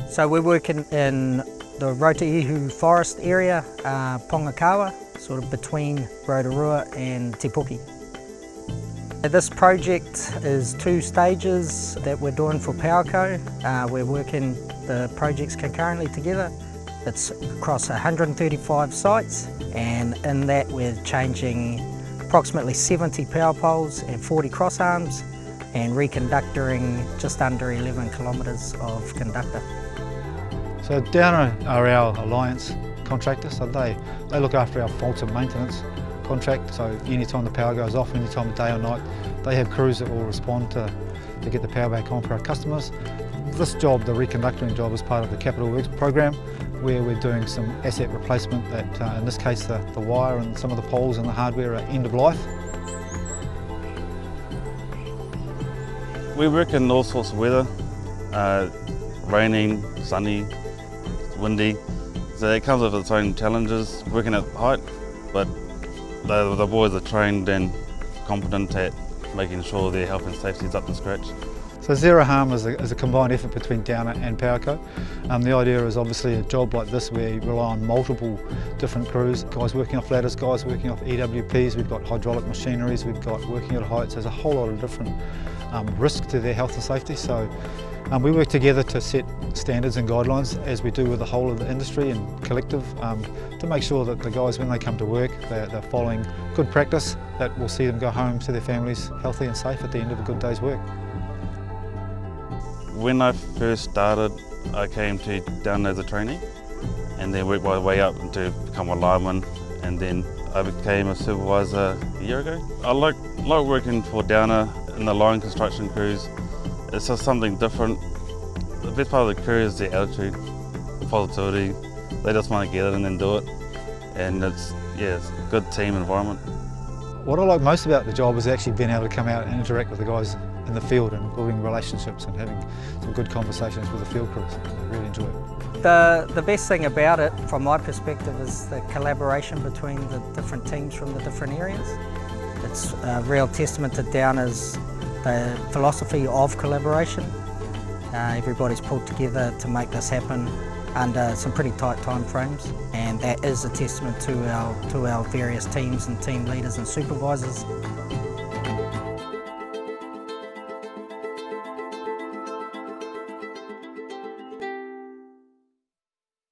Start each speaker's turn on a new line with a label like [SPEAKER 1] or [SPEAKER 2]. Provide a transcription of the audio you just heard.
[SPEAKER 1] So we're working in the Rotoehu forest area, Pongakawa, sort of between Rotoehu and Te Puke. This project is 2 stages that we're doing for PowerCo. We're working the projects concurrently together. It's across 135 sites, and in that we're changing approximately 70 power poles and 40 cross arms and reconductoring just under 11 kilometres of conductor.
[SPEAKER 2] So Downer are our alliance contractor, so they look after our faults and maintenance contract. So anytime the power goes off, anytime of day or night, they have crews that will respond to get the power back on for our customers. This job, the reconductoring job, is part of the Capital Works program, where we're doing some asset replacement that, in this case, the wire and some of the poles and the hardware are end of life.
[SPEAKER 3] We work in all sorts of weather, raining, sunny, windy, so it comes with its own challenges working at height, but the boys are trained and competent at making sure their health and safety is up to scratch.
[SPEAKER 2] So Zero Harm is a combined effort between Downer and PowerCo. The idea is obviously a job like this where you rely on multiple different crews, guys working off ladders, guys working off EWPs, we've got hydraulic machineries, we've got working at heights. There's a whole lot of different risk to their health and safety. So we work together to set standards and guidelines, as we do with the whole of the industry and collective, to make sure that the guys, when they come to work, they're following good practice that will see them go home to their families healthy and safe at the end of a good day's work.
[SPEAKER 3] When I first started, I came to Downer as a trainee and then worked my way up to become a lineman, and then I became a supervisor a year ago. I like working for Downer in the line construction crews. It's just something different. The best part of the crew is their attitude, positivity. They just want to get it in and do it, and it's a good team environment.
[SPEAKER 2] What I like most about the job is actually being able to come out and interact with the guys in the field and building relationships and having some good conversations with the field crews. I really enjoy it.
[SPEAKER 1] The best thing about it, from my perspective, is the collaboration between the different teams from the different areas. It's a real testament to Downer's the philosophy of collaboration. Everybody's pulled together to make this happen under some pretty tight time frames, and that is a testament to our various teams and team leaders and supervisors.